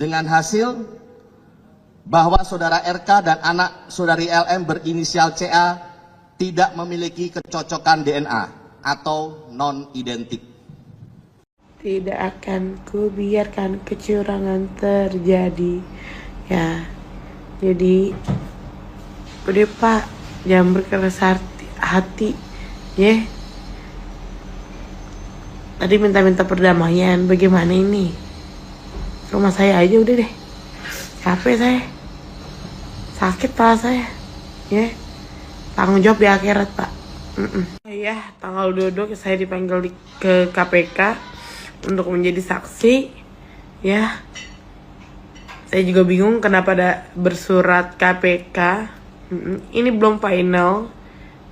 dengan hasil bahwa saudara RK dan anak saudari LM berinisial CA tidak memiliki kecocokan DNA atau non-identik. Tidak akan kubiarkan kecurangan terjadi. Ya, jadi udah Pak, jangan berkeras hati, ya. Tadi minta perdamaian, bagaimana ini? Rumah saya aja udah deh. Capek saya, sakit pala saya, ya. Tanggung jawab di akhirat Pak. Ya, tanggal 22 saya dipanggil ke KPK untuk menjadi saksi, ya. Saya juga bingung kenapa ada bersurat KPK. Ini belum final.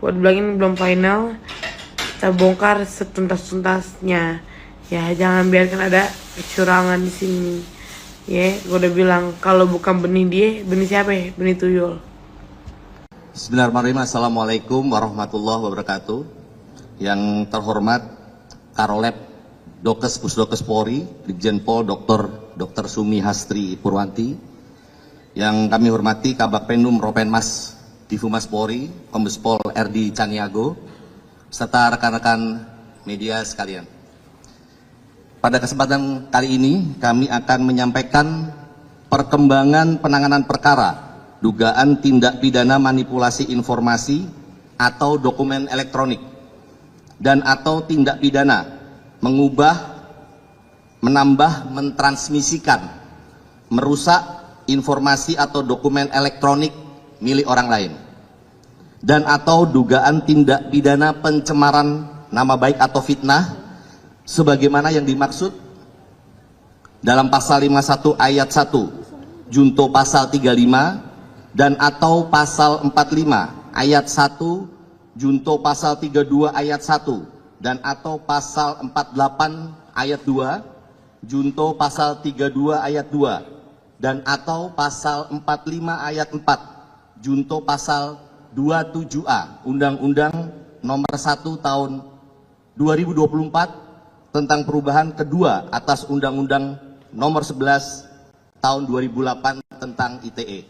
Buat bilang ini belum final, kita bongkar setuntas-tuntasnya. Ya, jangan biarkan ada kecurangan di sini. Ya, gue udah bilang kalau bukan benih dia, benih siapa ya? Benih tuyul. Bismillahirrahmanirrahim. Assalamualaikum warahmatullahi wabarakatuh. Yang terhormat Karolep Dokes Pusdokes Polri, Brigjen Pol Dr. Sumi Hastri Purwanti. Yang kami hormati Kabak Penum Ropenmas Divumas Polri, Kombes Pol RD Caniago, serta rekan-rekan media sekalian. Pada kesempatan kali ini kami akan menyampaikan perkembangan penanganan perkara dugaan tindak pidana manipulasi informasi atau dokumen elektronik dan atau tindak pidana mengubah, menambah, mentransmisikan, merusak informasi atau dokumen elektronik milik orang lain, dan atau dugaan tindak pidana pencemaran nama baik atau fitnah sebagaimana yang dimaksud dalam pasal 51 ayat 1 junto pasal 35 dan atau pasal 45 ayat 1 junto pasal 32 ayat 1 dan atau pasal 48 ayat 2 junto pasal 32 ayat 2 dan atau pasal 45 ayat 4 junto pasal 27A Undang-Undang Nomor 1 Tahun 2024 tentang perubahan kedua atas Undang-Undang Nomor 11 Tahun 2008 tentang ITE,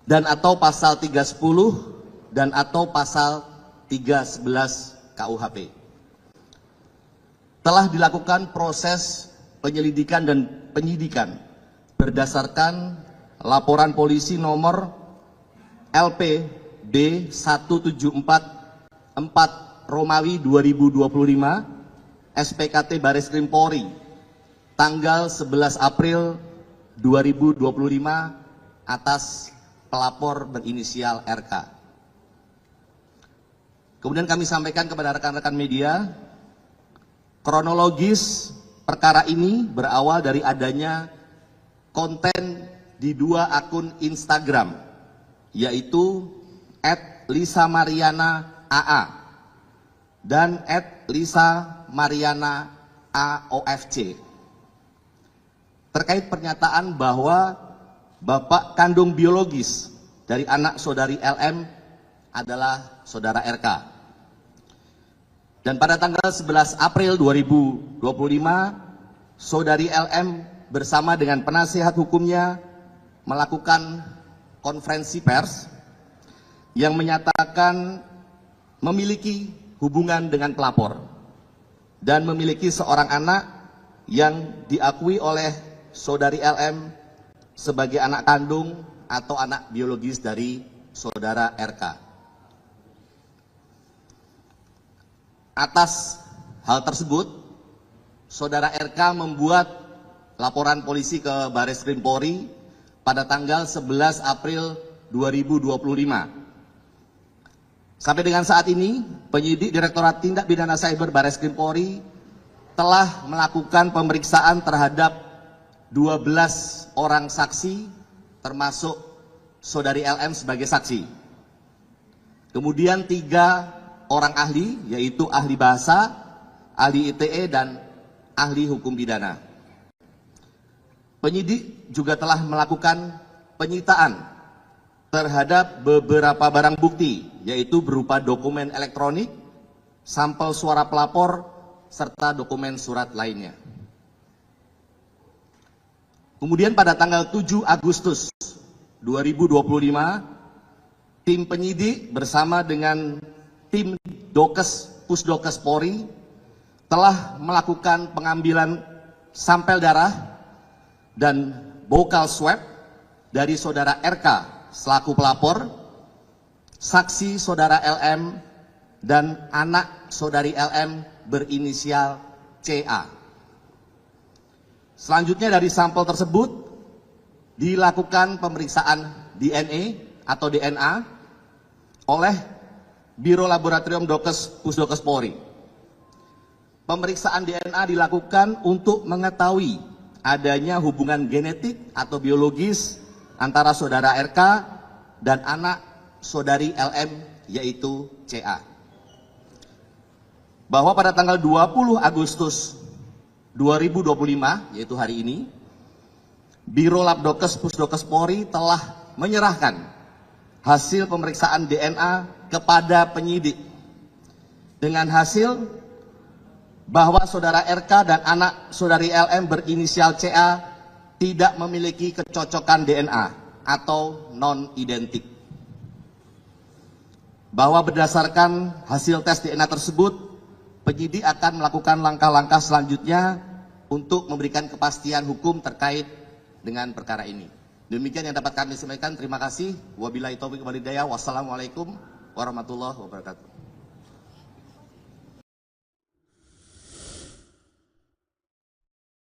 dan atau pasal 310 dan atau pasal 311 KUHP. Telah dilakukan proses penyelidikan dan penyidikan berdasarkan laporan polisi nomor LP B1744 Romawi 2025 SPKT Bareskrim Polri tanggal 11 April 2025 atas pelapor berinisial RK. Kemudian kami sampaikan kepada rekan-rekan media, kronologis perkara ini berawal dari adanya konten di dua akun Instagram, yaitu @LisaMarianaAA dan @LisaMarianaAOFC, terkait pernyataan bahwa bapak kandung biologis dari anak saudari LM adalah saudara RK. Dan pada tanggal 11 April 2025, saudari LM bersama dengan penasihat hukumnya melakukan konferensi pers yang menyatakan memiliki hubungan dengan pelapor dan memiliki seorang anak yang diakui oleh saudari LM sebagai anak kandung atau anak biologis dari saudara RK. Atas hal tersebut, saudara RK membuat laporan polisi ke Bareskrim Polri pada tanggal 11 April 2025. Sampai dengan saat ini, penyidik Direktorat Tindak Pidana Cyber Bareskrim Polri telah melakukan pemeriksaan terhadap 12 orang saksi, termasuk saudari LM sebagai saksi. Kemudian 3 orang ahli, yaitu ahli bahasa, ahli ITE, dan ahli hukum pidana. Penyidik juga telah melakukan penyitaan terhadap beberapa barang bukti, yaitu berupa dokumen elektronik, sampel suara pelapor, serta dokumen surat lainnya. Kemudian pada tanggal 7 Agustus 2025, tim penyidik bersama dengan tim Pusdokes Polri telah melakukan pengambilan sampel darah dan bokal swab dari saudara RK selaku pelapor, saksi saudara LM, dan anak saudari LM berinisial CA. Selanjutnya dari sampel tersebut dilakukan pemeriksaan DNA atau DNA oleh Biro Laboratorium Pusdokes Polri. Pemeriksaan DNA dilakukan untuk mengetahui adanya hubungan genetik atau biologis antara saudara RK dan anak saudari LM yaitu CA. Bahwa pada tanggal 20 Agustus 2025 yaitu hari ini, Biro Pusdokes Polri telah menyerahkan hasil pemeriksaan DNA kepada penyidik dengan hasil bahwa saudara RK dan anak saudari LM berinisial CA tidak memiliki kecocokan DNA atau non-identik. Bahwa berdasarkan hasil tes DNA tersebut, penyidik akan melakukan langkah-langkah selanjutnya untuk memberikan kepastian hukum terkait dengan perkara ini. Demikian yang dapat kami sampaikan. Terima kasih. Wabillahi taufiq wal hidayah. Wassalamualaikum warahmatullahi wabarakatuh.